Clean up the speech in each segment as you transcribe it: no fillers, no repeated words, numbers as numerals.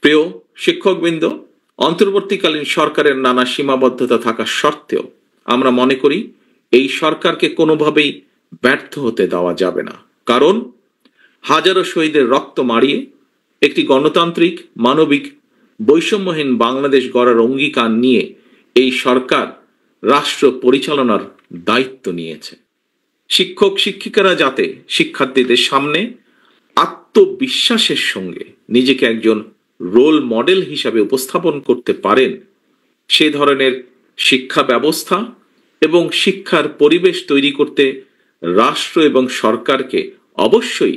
প্রিয় শিক্ষকবৃন্দ, অন্তর্বর্তীকালীন সরকারের নানা সীমাবদ্ধতা থাকা সত্ত্বেও আমরা মনে করি এই সরকারকে কোনোভাবেই ব্যর্থ হতে দেওয়া যাবে না। কারণ হাজারো শহীদের রক্ত মারিয়ে একটি গণতান্ত্রিক, মানবিক, বৈষম্যহীন বাংলাদেশ গড়ার অঙ্গীকার নিয়ে এই সরকার রাষ্ট্র পরিচালনার দায়িত্ব নিয়েছে। শিক্ষক শিক্ষিকারা যাতে শিক্ষার্থীদের সামনে আত্মবিশ্বাসের সঙ্গে নিজেকে একজন রোল মডেল হিসাবে উপস্থাপন করতে পারেন, সে ধরনের শিক্ষা ব্যবস্থা এবং শিক্ষার পরিবেশ তৈরি করতে রাষ্ট্র এবং সরকারকে অবশ্যই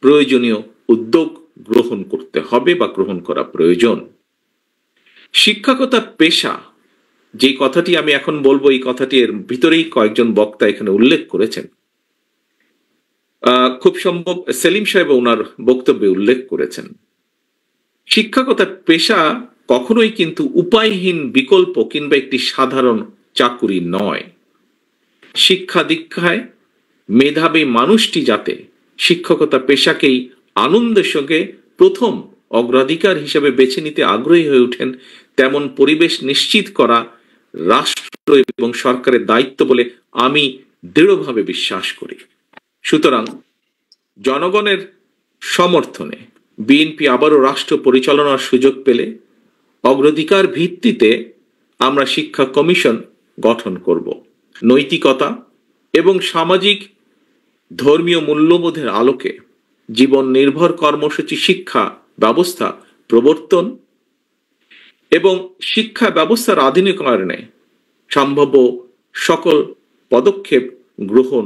প্রয়োজনীয় উদ্যোগ গ্রহণ করতে হবে বা গ্রহণ করা প্রয়োজন। শিক্ষকতা পেশা, যে কথাটি আমি এখন বলবো, এই কথাটি এর ভিতরেই কয়েকজন বক্তা এখানে উল্লেখ করেছেন। খুব সম্ভব সেলিম সাহেব ওনার বক্তব্যে উল্লেখ করেছেন। শিক্ষকতা পেশা কখনোই কিন্তু উপায়হীন বিকল্প কিংবা একটি সাধারণ চাকুরি নয়। শিক্ষা দীক্ষায় মেধাবী মানুষটি যাতে শিক্ষকতা পেশাকেই আনন্দের সঙ্গে প্রথম অগ্রাধিকার হিসেবে বেছে নিতে আগ্রহী হয়ে ওঠেন, তেমন পরিবেশ নিশ্চিত করা রাষ্ট্র এবং সরকারের দায়িত্ব বলে আমি দৃঢ়ভাবে বিশ্বাস করি। সুতরাং জনগণের সমর্থনে বিএনপি আবারও রাষ্ট্র পরিচালনার সুযোগ পেলে অগ্রাধিকার ভিত্তিতে আমরা শিক্ষা কমিশন গঠন করব। নৈতিকতা এবং সামাজিক ধর্মীয় মূল্যবোধের আলোকে জীবন নির্ভর কর্মসূচি শিক্ষা ব্যবস্থা প্রবর্তন এবং শিক্ষা ব্যবস্থার আধুনিকায়নে সম্ভাব্য সকল পদক্ষেপ গ্রহণ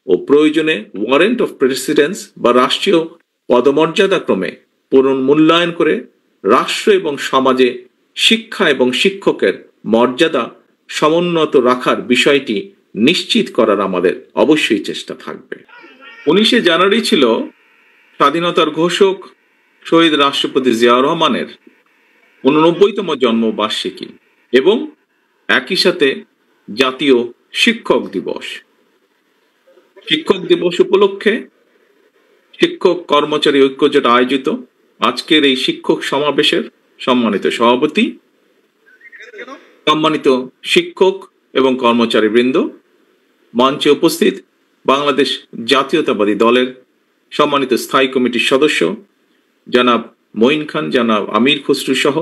ও প্রয়োজনে ওয়ারেন্ট অফ প্রেসিডেন্স বা রাষ্ট্রীয় পদমর্যাদা ক্রমে পুনর্মূল্যায়ন করে রাষ্ট্র এবং সমাজে শিক্ষা এবং শিক্ষকের মর্যাদা সমুন্নত রাখার বিষয়টি নিশ্চিত করার আমাদের অবশ্যই চেষ্টা থাকবে। 19শে জানুয়ারি ছিল স্বাধীনতার ঘোষক শহীদ রাষ্ট্রপতি জিয়াউর রহমানের 89তম জন্মবার্ষিকী এবং একই সাথে জাতীয় শিক্ষক দিবস। শিক্ষক দিবস উপলক্ষে শিক্ষক কর্মচারী ঐক্যজোট আয়োজিত আজকের এই শিক্ষক সমাবেশের সম্মানিত সভাপতি, সম্মানিত শিক্ষক এবং কর্মচারী বৃন্দ, মঞ্চে উপস্থিত বাংলাদেশ জাতীয়তাবাদী দলের সম্মানিত স্থায়ী কমিটির সদস্য জনাব মঈন খান, জনাব আমির খসরু সহ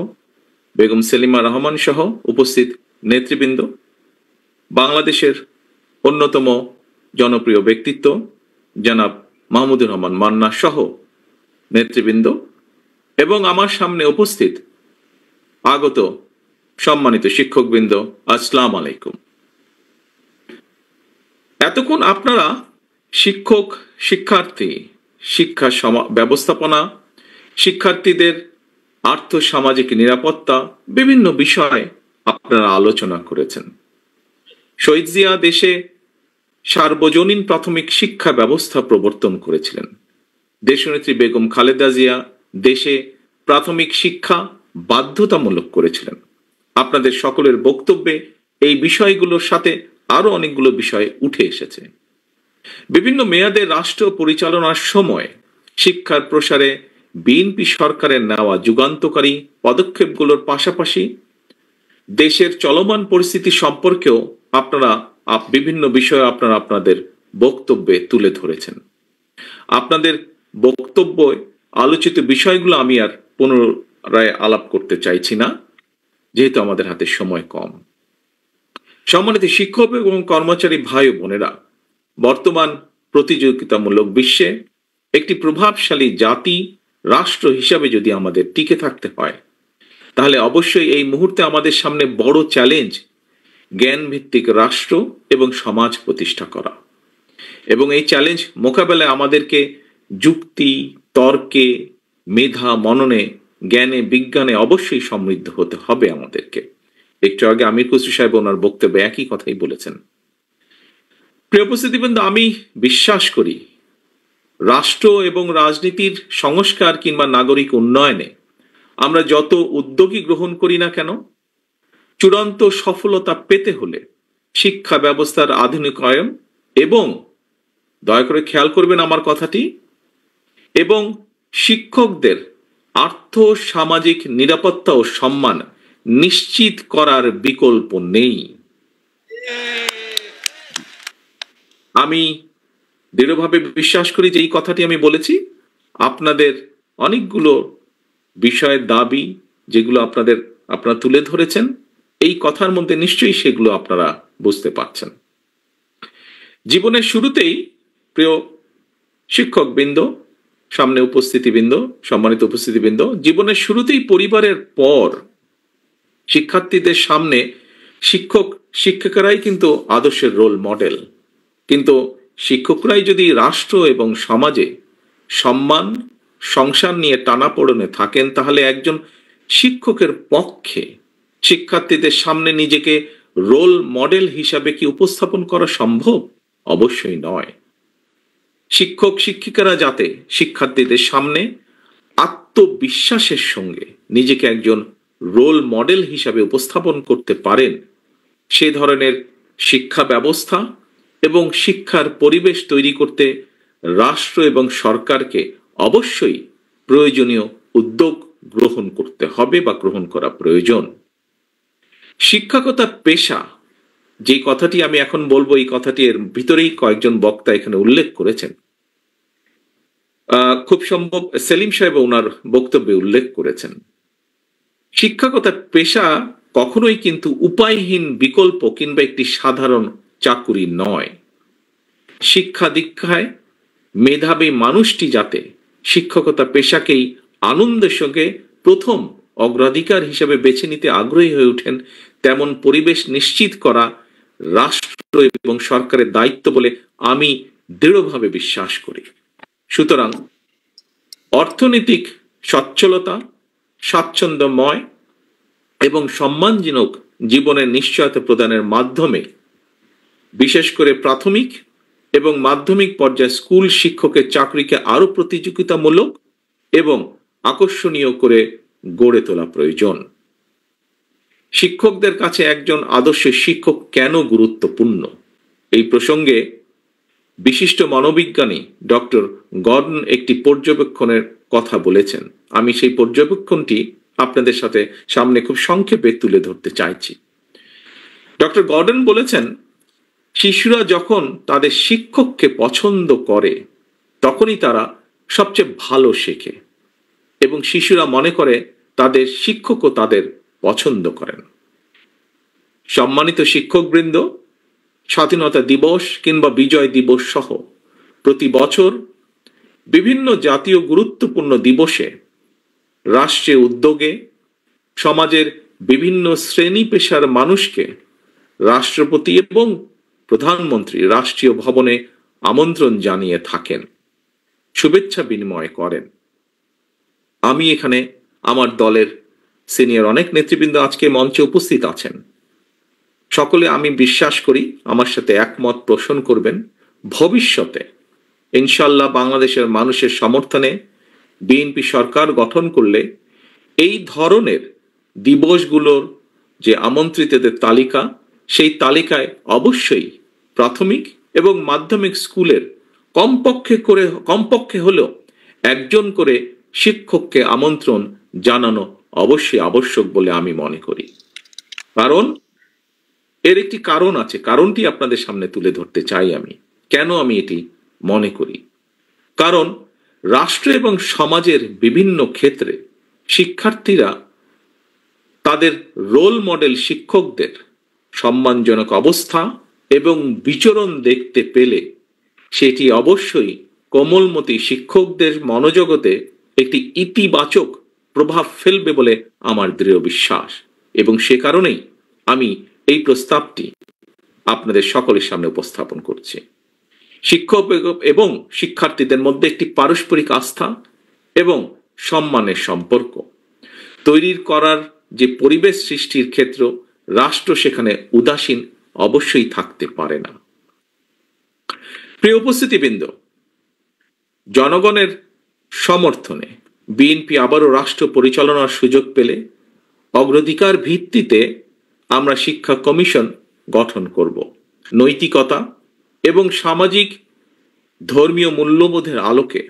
বেগম সেলিমা রহমান সহ উপস্থিত নেতৃবৃন্দ, বাংলাদেশের অন্যতম জনপ্রিয় ব্যক্তিত্ব জনাব মাহমুদুর রহমান মান্না সহ নেতৃবৃন্দ এবং আমার সামনে উপস্থিত আগত সম্মানিত শিক্ষকবৃন্দ, আসসালামু আলাইকুম। এতক্ষণ আপনারা শিক্ষক, শিক্ষার্থী, শিক্ষা ব্যবস্থাপনা, শিক্ষার্থীদের আর্থ সামাজিক নিরাপত্তা, বিভিন্ন বিষয়ে আপনারা আলোচনা করেছেন। শহীদ জিয়া দেশে সার্বজনীন প্রাথমিক শিক্ষা ব্যবস্থা প্রবর্তন করেছিলেন। দেশনেত্রী বেগম খালেদা জিয়া দেশে প্রাথমিক শিক্ষা বাধ্যতামূলক করেছিলেন। আপনাদের সকলের বক্তব্যে এই বিষয়গুলোর সাথে আরো অনেকগুলো বিষয় উঠে এসেছে। বিভিন্ন মেয়াদে রাষ্ট্র পরিচালনার সময় শিক্ষার প্রসারে বিএনপি সরকারের নেওয়া যুগান্তকারী পদক্ষেপগুলোর পাশাপাশি দেশের চলমান পরিস্থিতি সম্পর্কেও আপনারা বিভিন্ন বিষয়ে আপনাদের বক্তব্যে তুলে ধরেছেন। আপনাদের বক্তব্যে আলোচিত বিষয়গুলো আমি আর পুনরায় আলাপ করতে চাইছি না, যেহেতু আমাদের হাতে সময় কম। সম্মানিত শিক্ষক এবং কর্মচারী ভাই ও বোনেরা, বর্তমান প্রতিযোগিতামূলক বিশ্বে একটি প্রভাবশালী জাতি রাষ্ট্র হিসাবে যদি আমাদের টিকে থাকতে হয়, তাহলে অবশ্যই এই মুহূর্তে আমাদের সামনে বড় চ্যালেঞ্জ জ্ঞান ভিত্তিক রাষ্ট্র এবং সমাজ প্রতিষ্ঠা করা। এবং এই চ্যালেঞ্জ মোকাবেলায় আমাদেরকে যুক্তি, তর্কে, মেধা, মননে, জ্ঞানে, বিজ্ঞানে অবশ্যই সমৃদ্ধ হতে হবে আমাদেরকে। একটু আগে আমির খসরু সাহেব ওনার বক্তব্যে একই কথাই বলেছেন। প্রিয় উপস্থিতিবৃন্দ, আমি বিশ্বাস করি রাষ্ট্র এবং রাজনীতির সংস্কার কিংবা নাগরিক উন্নয়নে আমরা যত উদ্যোগই গ্রহণ করি না কেন, চূড়ান্ত সফলতা পেতে হলে শিক্ষা ব্যবস্থার আধুনিকায়ন এবং, দয়া করে খেয়াল করবেন আমার কথাটি, এবং শিক্ষকদের আর্থ সামাজিক নিরাপত্তা ও সম্মান নিশ্চিত করার বিকল্প নেই। আমি দৃঢ়ভাবে বিশ্বাস করি যে এই কথাটি আমি বলেছি আপনাদের অনেকগুলো বিষয়ের দাবি যেগুলো আপনারা তুলে ধরেছেন, এই কথার মধ্যে নিশ্চয়ই সেগুলো আপনারা বুঝতে পারছেন। জীবনের শুরুতেই প্রিয় শিক্ষকবৃন্দ, সামনে উপস্থিতিবৃন্দ, সম্মানিত উপস্থিতিবৃন্দ, জীবনের শুরুতেই পরিবারের পর শিক্ষার্থীদের সামনে শিক্ষকেরাই কিন্তু আদর্শের রোল মডেল। কিন্তু শিক্ষকরাই যদি রাষ্ট্র এবং সমাজে সম্মান সংসার নিয়ে টানাপোড়েনে থাকেন, তাহলে একজন শিক্ষকের পক্ষে শিক্ষার্থীদের সামনে নিজেকে রোল মডেল হিসাবে কি উপস্থাপন করা সম্ভব? অবশ্যই নয়। শিক্ষক শিক্ষিকারা যাতে শিক্ষার্থীদের সামনে আত্মবিশ্বাসের সঙ্গে নিজেকে একজন রোল মডেল হিসাবে উপস্থাপন করতে পারেন, সে ধরনের শিক্ষা ব্যবস্থা এবং শিক্ষার পরিবেশ তৈরি করতে রাষ্ট্র এবং সরকারকে অবশ্যই প্রয়োজনীয় উদ্যোগ গ্রহণ করতে হবে বা গ্রহণ করা প্রয়োজন। শিক্ষকতা পেশা, যে কথাটি আমি এখন বলবো, এই কথাটি এর ভিতরেই কয়েকজন বক্তা এখানে উল্লেখ করেছেন। খুব সম্ভব সেলিম সাহেব ওনার বক্তব্যে উল্লেখ করেছেন। শিক্ষকতা পেশা কখনোই কিন্তু উপায়হীন বিকল্প কিংবা একটি সাধারণ চাকুরি নয়। শিক্ষা দীক্ষায় মেধাবী মানুষটি যাতে শিক্ষকতা পেশাকেই আনন্দের সঙ্গে প্রথম অগ্রাধিকার হিসেবে বেছে নিতে আগ্রহী হয়ে ওঠেন, তেমন পরিবেশ নিশ্চিত করা রাষ্ট্র এবং সরকারের দায়িত্ব বলে আমি দৃঢ়ভাবে বিশ্বাস করি। সুতরাং অর্থনৈতিক সচ্ছলতা, স্বাচ্ছন্দ্যময় এবং সম্মানজনক জীবনের নিশ্চয়তা প্রদানের মাধ্যমে বিশেষ করে প্রাথমিক এবং মাধ্যমিক পর্যায়ে স্কুল শিক্ষকের চাকরিকে আরো প্রতিযোগিতামূলক এবং আকর্ষণীয় করে গড়ে তোলা প্রয়োজন। শিক্ষকদের কাছে একজন আদর্শ শিক্ষক কেন গুরুত্বপূর্ণ? এই প্রসঙ্গে বিশিষ্ট মনোবিজ্ঞানী ডক্টর গর্ডন একটি পর্যবেক্ষণের কথা বলেছেন। আমি সেই পর্যবেক্ষণটি আপনাদের সাথে সামনে খুব সংক্ষেপে তুলে ধরতে চাইছি। ডক্টর গর্ডন বলেছেন, শিশুরা যখন তাদের শিক্ষককে পছন্দ করে তখনই তারা সবচেয়ে ভালো শেখে এবং শিশুরা মনে করে তাদের শিক্ষকও তাদের পছন্দ করেন। সম্মানিত শিক্ষকবৃন্দ, স্বাধীনতা দিবস কিংবা বিজয় দিবস সহ প্রতি বছর বিভিন্ন জাতীয় গুরুত্বপূর্ণ দিবসে রাষ্ট্রীয় উদ্যোগে সমাজের বিভিন্ন শ্রেণী পেশার মানুষকে রাষ্ট্রপতি এবং প্রধানমন্ত্রী রাষ্ট্রীয় ভবনে আমন্ত্রণ জানিয়ে থাকেন, শুভেচ্ছা বিনিময় করেন। আমি এখানে আমার দলের সিনিয়র অনেক নেতৃবৃন্দ আজকে মঞ্চে উপস্থিত আছেন। সকলে আমি বিশ্বাস করি আমার সাথে একমত পোষণ করবেন, ভবিষ্যতে ইনশাল্লাহ বাংলাদেশের মানুষের সমর্থনে বিএনপি সরকার গঠন করলে এই ধরনের দিবসগুলোর যে আমন্ত্রিতদের তালিকা, সেই তালিকায় অবশ্যই প্রাথমিক এবং মাধ্যমিক স্কুলের কমপক্ষে হলেও একজন করে শিক্ষককে আমন্ত্রণ জানানো অবশ্যই আবশ্যক বলে আমি মনে করি। কারণ এর একটি কারণ আছে, কারণটি আপনাদের সামনে তুলে ধরতে চাই আমি। কেন আমি এটি মনে করি? কারণ রাষ্ট্র এবং সমাজের বিভিন্ন ক্ষেত্রে শিক্ষার্থীরা তাদের রোল মডেল শিক্ষকদের সম্মানজনক অবস্থা এবং বিচরণ দেখতে পেলে সেটি অবশ্যই কোমলমতি শিক্ষকদের মনোজগতে একটি ইতিবাচক প্রভাব ফেলবে বলে আমার দৃঢ় বিশ্বাস, এবং সে কারণেই আমি এই প্রস্তাবটি আপনাদের সকলের সামনে উপস্থাপন করছি। শিক্ষক এবং শিক্ষার্থীদের মধ্যে একটি পারস্পরিক আস্থা এবং সম্মানের সম্পর্ক তৈরির করার যে পরিবেশ সৃষ্টির ক্ষেত্র, রাষ্ট্র সেখানে উদাসীন অবশ্যই থাকতে পারে না। প্রিয় উপস্থিতিবৃন্দ, জনগণের সমর্থনে বিএনপি আবারও রাষ্ট্র পরিচালনার সুযোগ পেলে অগ্রাধিকার ভিত্তিতে আমরা শিক্ষা কমিশন গঠন করব। নৈতিকতা এবং সামাজিক ধর্মীয় মূল্যবোধের আলোকে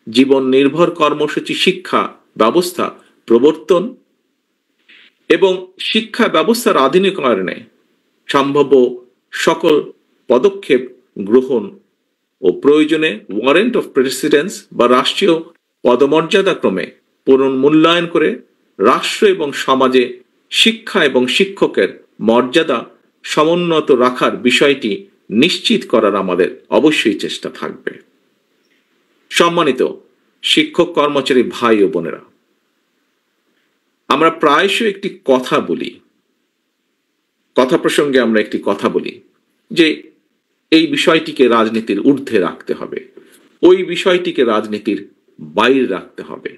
জীবন নির্ভর কর্মসূচি শিক্ষা ব্যবস্থা প্রবর্তন এবং শিক্ষা ব্যবস্থার আধুনিকরণে সম্ভাব্য সকল পদক্ষেপ গ্রহণ ও প্রয়োজনে ওয়ারেন্ট অফ প্রেসিডেন্স বা রাষ্ট্রীয় পদমর্যাদাক্রমে পুনর্মূল্যায়ন করে রাষ্ট্র এবং সমাজে শিক্ষা এবং শিক্ষকের মর্যাদা সমুন্নত রাখার বিষয়টি নিশ্চিত করার আমাদের অবশ্যই চেষ্টা থাকবে। সম্মানিত শিক্ষক কর্মচারী ভাই ও বোনেরা, আমরা প্রায়শই একটি কথা বলি, কথা প্রসঙ্গে আমরা একটি কথা বলি যে এই বিষয়টিকে রাজনীতির ঊর্ধ্বে রাখতে হবে, ওই বিষয়টিকে রাজনীতির বাইরে রাখতে হবে।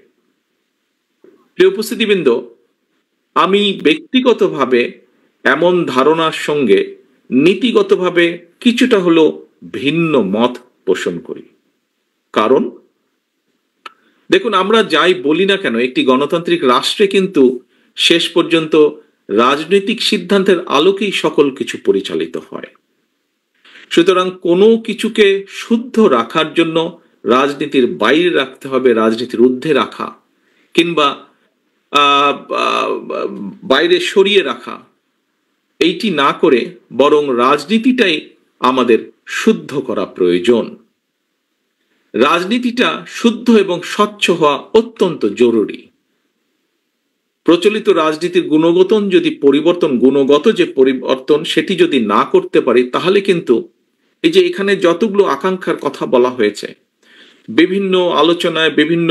প্রিয় উপস্থিতিবৃন্দ, আমি ব্যক্তিগতভাবে এমন ধারণার সঙ্গে নীতিগতভাবে কিছুটা হলো ভিন্ন মত পোষণ করি। কারণ দেখুন, আমরা যাই বলি না কেন, একটি গণতান্ত্রিক রাষ্ট্রে কিন্তু শেষ পর্যন্ত রাজনৈতিক সিদ্ধান্তের আলোকেই সকল কিছু পরিচালিত হয়। সুতরাং কোনো কিছুকে শুদ্ধ রাখার জন্য রাজনীতির বাইরে রাখতে হবে, রাজনীতির ঊর্ধ্বে রাখা কিংবা বাইরে সরিয়ে রাখা, এইটি না করে বরং রাজনীতিটাই আমাদের শুদ্ধ করা প্রয়োজন। রাজনীতিটা শুদ্ধ এবং স্বচ্ছ হওয়া অত্যন্ত জরুরি। প্রচলিত রাজনীতির গুণগত যে পরিবর্তন সেটি যদি না করতে পারি, তাহলে কিন্তু এই যে এখানে যতগুলো আকাঙ্ক্ষার কথা বলা হয়েছে, বিভিন্ন আলোচনায় বিভিন্ন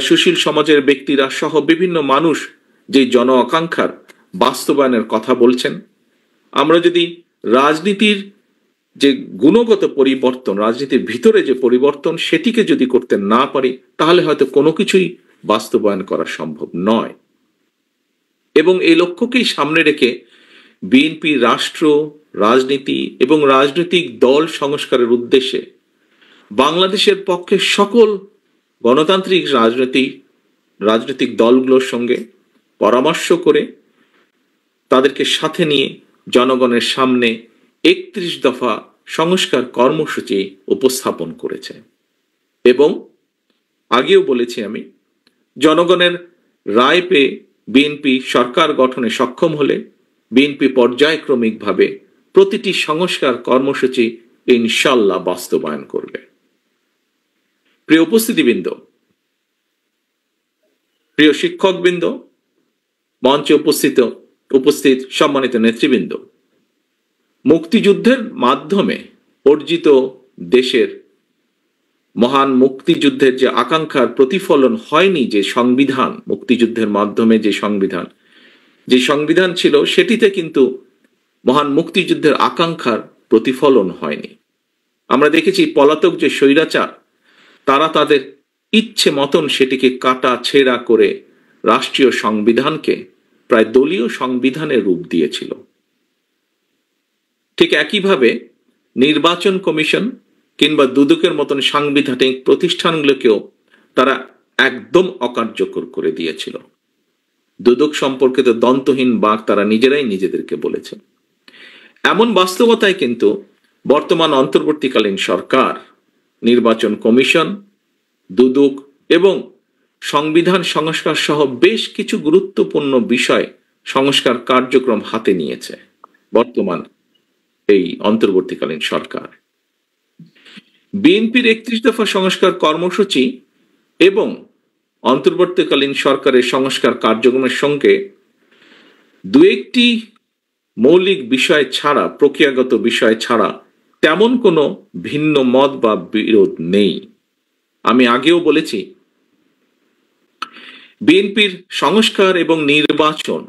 সুশীল সমাজের ব্যক্তিরা সহ বিভিন্ন মানুষ যে জন আকাঙ্ক্ষার বাস্তবায়নের কথা বলছেন, আমরা যদি রাজনীতির যে গুণগত পরিবর্তন, রাজনীতির ভিতরে যে পরিবর্তন, সেটিকে যদি করতে না পারি, তাহলে হয়তো কোনো কিছুই বাস্তবায়ন করা সম্ভব নয়। এবং এই লক্ষ্যকেই সামনে রেখে বিএনপি রাষ্ট্র, রাজনীতি এবং রাজনৈতিক দল সংস্কারের উদ্দেশ্যে বাংলাদেশের পক্ষে সকল গণতান্ত্রিক রাজনৈতিক দলগুলোর সঙ্গে পরামর্শ করে তাদেরকে সাথে নিয়ে জনগণের সামনে 31 দফা সংস্কার কর্মসূচি উপস্থাপন করেছে। এবং আগেও বলেছি আমি, জনগণের রায় পেয়ে বিএনপি সরকার গঠনে সক্ষম হলে বিএনপি পর্যায়ক্রমিকভাবে প্রতিটি সংস্কার কর্মসূচি ইনশাল্লাহ বাস্তবায়ন করবে। প্রিয় উপস্থিতিবৃন্দ, প্রিয় শিক্ষকবৃন্দ, মঞ্চে উপস্থিত সম্মানিত নেতৃবৃন্দ, মুক্তিযুদ্ধের মাধ্যমে অর্জিত দেশের মহান মুক্তিযুদ্ধের যে আকাঙ্ক্ষার প্রতিফলন হয়নি, যে সংবিধান, মুক্তিযুদ্ধের মাধ্যমে যে সংবিধান ছিল, সেটিতে কিন্তু মহান মুক্তিযুদ্ধের আকাঙ্ক্ষার প্রতিফলন হয়নি। আমরা দেখেছি পলাতক যে স্বৈরাচার, তারা তাদের ইচ্ছে মতন সেটিকে কাটা ছেঁড়া করে রাষ্ট্রীয় সংবিধানকে প্রায় দলীয় সংবিধানের রূপ দিয়েছিল। ঠিক একইভাবে নির্বাচন কমিশন কিংবা দুদকের মতন সাংবিধানিক প্রতিষ্ঠানগুলোকেও তারা একদম অকার্যকর করে দিয়েছিল। দুদক সম্পর্কিত দন্তহীন বাক তারা নিজেরাই নিজেদেরকে বলেছে। এমন বাস্তবতায় কিন্তু বর্তমান অন্তর্বর্তীকালীন সরকার নির্বাচন কমিশন, দুদক এবং সংবিধান সংস্কার সহ বেশ কিছু গুরুত্বপূর্ণ বিষয় সংস্কার কার্যক্রম হাতে নিয়েছে বর্তমান এই অন্তর্বর্তীকালীন সরকার। বিএনপির 31 দফা সংস্কার কর্মসূচি এবং অন্তর্বর্তীকালীন সরকারের সংস্কার কার্যক্রমের সঙ্গে দু একটি মৌলিক বিষয় ছাড়া, প্রক্রিয়াগত বিষয় ছাড়া তেমন কোনো ভিন্ন মত বা বিরোধ নেই। আমি আগেও বলেছি, বিএনপির সংস্কার এবং নির্বাচন,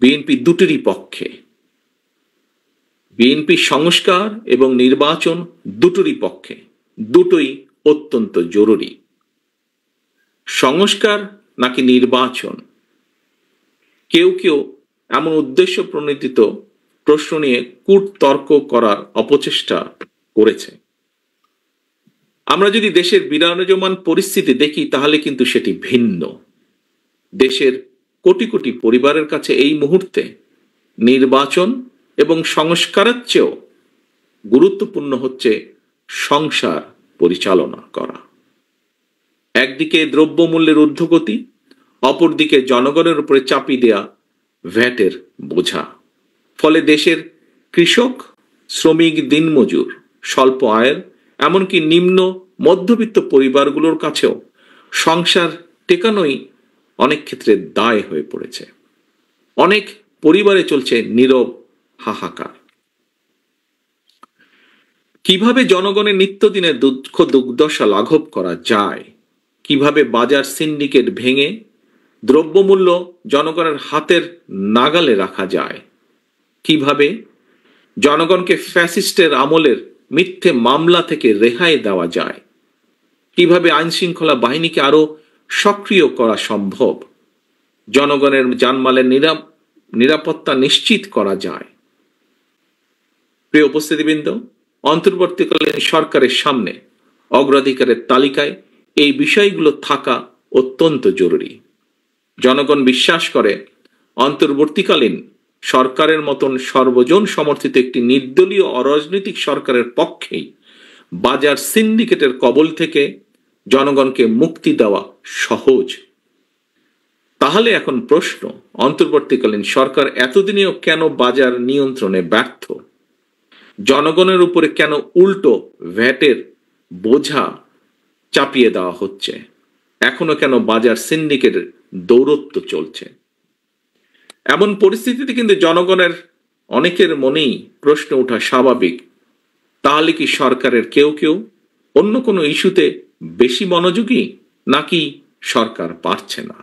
বিএনপি দুটিরই পক্ষে। বিএনপি সংস্কার এবং নির্বাচন দুটোরই পক্ষে, দুটোই অত্যন্ত জরুরি। সংস্কার নাকি নির্বাচন, কেউ কেউ এমন উদ্দেশ্য প্রণোদিত প্রশ্ন নিয়ে কূটতর্ক করার অপচেষ্টা করেছে। আমরা যদি দেশের বিরাজমান পরিস্থিতি দেখি, তাহলে কিন্তু সেটি ভিন্ন। দেশের কোটি কোটি পরিবারের কাছে এই মুহূর্তে নির্বাচন এবং সংস্কারের চেয়েও গুরুত্বপূর্ণ হচ্ছে সংসার পরিচালনা করা। একদিকে দ্রব্যমূল্যের ঊর্ধ্বগতি, অপরদিকে জনগণের উপরে চাপিয়ে দেয়া ভ্যাটের বোঝা। ফলে দেশের কৃষক, শ্রমিক, দিনমজুর, স্বল্প আয়ের, এমনকি নিম্ন মধ্যবিত্ত পরিবারগুলোর কাছেও সংসার টেকানোই অনেক ক্ষেত্রে দায় হয়ে পড়েছে। অনেক পরিবারে চলছে নীরব হাহাকার। কিভাবে জনগণের নিত্যদিনের দুঃখ দুর্দশা লাঘব করা যায়, কিভাবে বাজার সিন্ডিকেট ভেঙে দ্রব্যমূল্য জনগণের হাতের নাগালে রাখা যায়, কিভাবে জনগণকে ফ্যাসিস্টের আমলের মিথ্যে মামলা থেকে রেহাই দেওয়া যায়, কিভাবে আইন শৃঙ্খলা বাহিনীকে আরো সক্রিয় করা সম্ভব, জনগণের জানমালের নিরাপত্তা নিশ্চিত করা যায়। প্রিয় উপস্থিতিবৃন্দ, অন্তর্বর্তীকালীন সরকারের সামনে অগ্রাধিকারের তালিকায় এই বিষয়গুলো থাকা অত্যন্ত জরুরি। জনগণ বিশ্বাস করে অন্তর্বর্তীকালীন সরকারের মতন সর্বজন সমর্থিত একটি নির্দলীয় অরাজনৈতিক সরকারের পক্ষেই বাজার সিন্ডিকেটের কবল থেকে জনগণকে মুক্তি দেওয়া সহজ। তাহলে এখন প্রশ্ন, অন্তর্বর্তীকালীন সরকার এতদিনেও কেন বাজার নিয়ন্ত্রণে ব্যর্থ? জনগণের উপরে কেন উল্টো ভ্যাটের বোঝা চাপিয়ে দেওয়া হচ্ছে? এখনো কেন বাজার সিন্ডিকেটের দৌরত্ব চলছে? এমন পরিস্থিতিতে কিন্তু জনগণের অনেকের মনেই প্রশ্ন ওঠা স্বাভাবিক, তাহলে কি সরকারের কেউ কেউ অন্য কোনো ইস্যুতে বেশি মনোযোগী, নাকি সরকার পারছে না?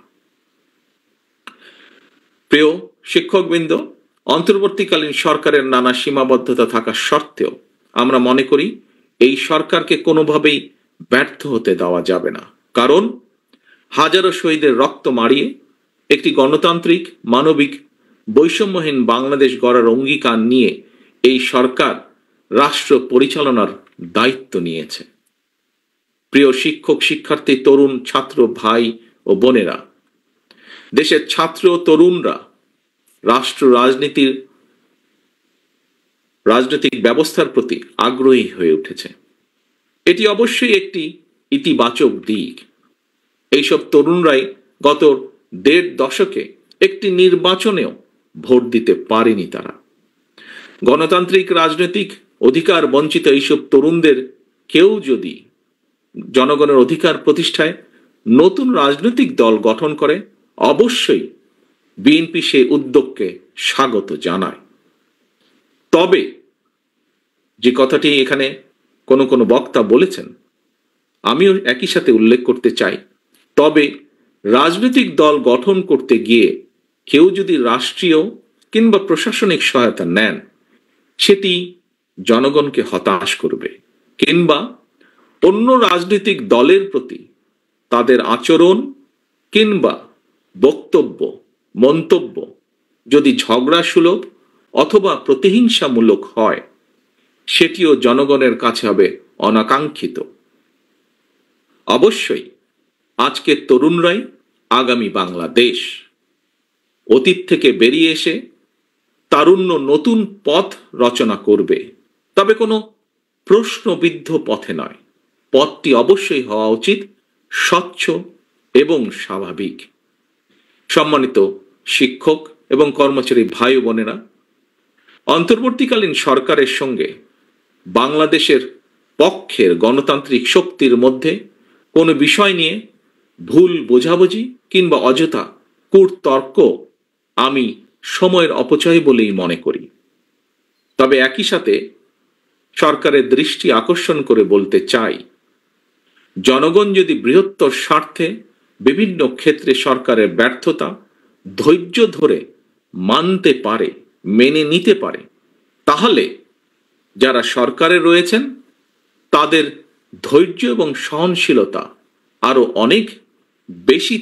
প্রিয় শিক্ষকবৃন্দ, অন্তর্বর্তীকালীন সরকারের নানা সীমাবদ্ধতা থাকা সত্ত্বেও আমরা মনে করি এই সরকারকে কোনোভাবেই ব্যর্থ হতে দেওয়া যাবে না। কারণ হাজারো শহীদের রক্ত মারিয়ে একটি গণতান্ত্রিক, মানবিক, বৈষম্যহীন বাংলাদেশ গড়ার অঙ্গীকার নিয়ে এই সরকার রাষ্ট্র পরিচালনার দায়িত্ব নিয়েছে। প্রিয় শিক্ষক, শিক্ষার্থী, তরুণ, ছাত্র ভাই ও বোনেরা, দেশের ছাত্র ও তরুণরা রাষ্ট্র রাজনৈতিক ব্যবস্থার প্রতি আগ্রহী হয়ে উঠেছে। এটি অবশ্যই একটি ইতিবাচক দিক। এইসব তরুণরাই গত ১.৫ দশকে একটি নির্বাচনেও ভোট দিতে পারেনি। তারা গণতান্ত্রিক রাজনৈতিক অধিকার বঞ্চিত এইসব তরুণদের কেউ যদি জনগণের অধিকার প্রতিষ্ঠায় নতুন রাজনৈতিক দল গঠন করে, অবশ্যই বিএনপি সেই উদ্যোগকে স্বাগত জানায়। তবে যে কথাটি এখানে কোনো বক্তা বলেছেন, আমিও একই সাথে উল্লেখ করতে চাই, তবে রাজনৈতিক দল গঠন করতে গিয়ে কেউ যদি রাষ্ট্রীয় কিংবা প্রশাসনিক সহায়তা নেন, সেটি জনগণকে হতাশ করবে, কিংবা অন্য রাজনৈতিক দলের প্রতি তাদের আচরণ কিংবা বক্তব্য, মন্তব্য যদি ঝগড়া সুলভ অথবা প্রতিহিংসামূলক হয়, সেটিও জনগণের কাছে হবে অনাকাঙ্ক্ষিত। অবশ্যই আজকের তরুণরাই আগামী বাংলাদেশ। অতীত থেকে বেরিয়ে এসে তারুণ্য নতুন পথ রচনা করবে, তবে কোনো প্রশ্নবিদ্ধ পথে নয়। পথটি অবশ্যই হওয়া উচিত স্বচ্ছ এবং স্বাভাবিক। সম্মানিত শিক্ষক এবং কর্মচারী ভাই ও বোনেরা, অন্তর্বর্তীকালীন সরকারের সঙ্গে বাংলাদেশের পক্ষের গণতান্ত্রিক শক্তির মধ্যে কোনো বিষয় নিয়ে ভুল বোঝাবুঝি কিংবা অযথা কূটতর্ক আমি সময়ের অপচয় বলেই মনে করি। তবে একই সাথে সরকারের দৃষ্টি আকর্ষণ করে বলতে চাই, জনগণ যদি বৃহত্তর স্বার্থে বিভিন্ন ক্ষেত্রে সরকারের ব্যর্থতা ধৈর্য ধরে মানতে পারে, মেনে নিতে পারে, তাহলে যারা সরকারে রয়েছেন তাদের ধৈর্য এবং সহনশীলতা আরো অনেক বেশি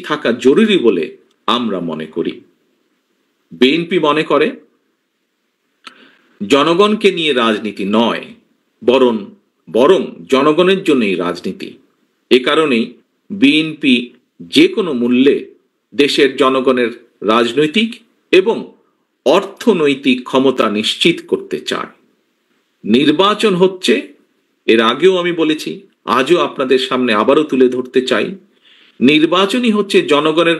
থাকা জরুরি বলে আমরা মনে করি। বিএনপি মনে করে জনগণকে নিয়ে রাজনীতি নয়, বরং জনগণের জন্যই রাজনীতি। এ কারণেই বিএনপি যে কোনো মূল্যে দেশের জনগণের রাজনৈতিক এবং অর্থনৈতিক ক্ষমতা নিশ্চিত করতে চায়। নির্বাচন হচ্ছে, এর আগেও আমি বলেছি, আজও আপনাদের সামনে আবারও তুলে ধরতে চাই। নির্বাচনই হচ্ছে জনগণের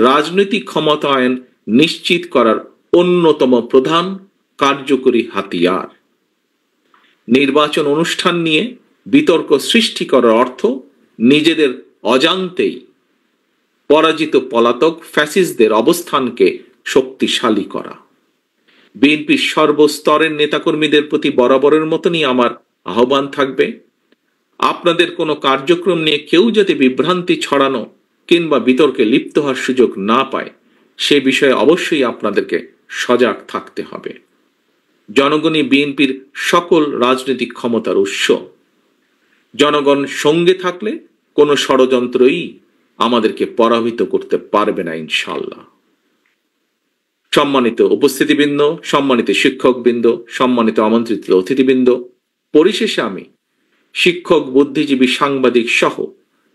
রাজনৈতিক ক্ষমতায়ন নিশ্চিত করার অন্যতম প্রধান কার্যকরী হাতিয়ার। নির্বাচন অনুষ্ঠান নিয়ে বিতর্ক সৃষ্টি করার অর্থ নিজেদের অজান্তেই পরাজিত পলাতক ফ্যাসিস্টদের অবস্থানকে শক্তিশালী করা। বিএনপির সর্বস্তরের নেতাকর্মীদের প্রতি বরাবরের মতনই আমার আহ্বান থাকবে, আপনাদের কোনো কার্যক্রম নিয়ে কেউ যাতে বিভ্রান্তি ছড়ানো কিংবা বিতর্কে লিপ্ত হওয়ার সুযোগ না পায়, সে বিষয়ে অবশ্যই আপনাদেরকে সজাগ থাকতে হবে। জনগণই বিএনপির সকল রাজনৈতিক ক্ষমতার উৎস। জনগণ সঙ্গে থাকলে কোনো ষড়যন্ত্রই আমাদেরকে পরাভূত করতে পারবে না ইনশাআল্লাহ। সম্মানিত উপস্থিতিবৃন্দ, সম্মানিত শিক্ষকবৃন্দ, সম্মানিত আমন্ত্রিত অতিথিবৃন্দ, পরিশেষে আমি শিক্ষক, বুদ্ধিজীবী, সাংবাদিক সহ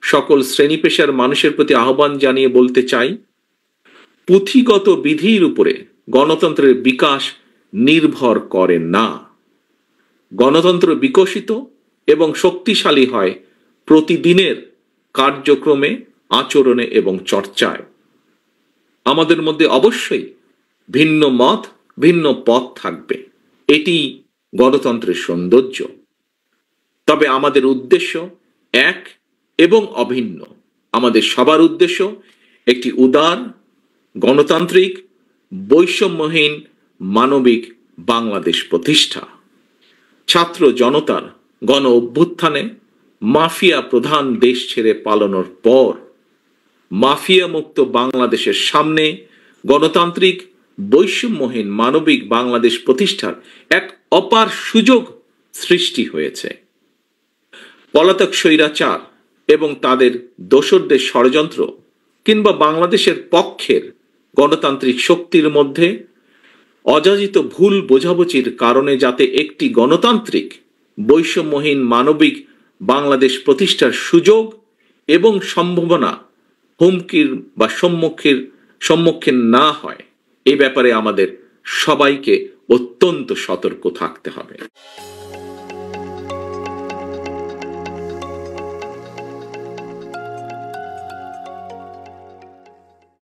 সকল শ্রেণী পেশার মানুষের প্রতি আহ্বান জানিয়ে বলতে চাই, পুঁথিগত বিধির উপরে গণতন্ত্রের বিকাশ নির্ভর করে না। গণতন্ত্র বিকশিত এবং শক্তিশালী হয় প্রতিদিনের কার্যক্রমে, আচরণে এবং চর্চায়। আমাদের মধ্যে অবশ্যই ভিন্ন মত, ভিন্ন পথ থাকবে, এটি গণতন্ত্রের সৌন্দর্য। তবে আমাদের উদ্দেশ্য এক এবং অভিন্ন। আমাদের সবার উদ্দেশ্য একটি উদার, গণতান্ত্রিক, বৈষম্যহীন, মানবিক বাংলাদেশ প্রতিষ্ঠা। ছাত্র জনতার গণ অভ্যুত্থানে মাফিয়া প্রধান দেশ ছেড়ে পালানোর পর মাফিয়া মুক্ত বাংলাদেশের সামনে গণতান্ত্রিক, বৈষম্যহীন, মানবিক বাংলাদেশ প্রতিষ্ঠার এক অপার সুযোগ সৃষ্টি হয়েছে। পলাতক স্বৈরাচার এবং তাদের দোসরদের ষড়যন্ত্র কিংবা বাংলাদেশের পক্ষের গণতান্ত্রিক শক্তির মধ্যে অযাচিত ভুল বোঝাবুঝির কারণে যাতে একটি গণতান্ত্রিক, বৈষম্যহীন, মানবিক বাংলাদেশ প্রতিষ্ঠার সুযোগ এবং সম্ভাবনা হুমকির বা সম্মুখীন না হয়, এই ব্যাপারে আমাদের সবাইকে অত্যন্ত সতর্ক থাকতে হবে।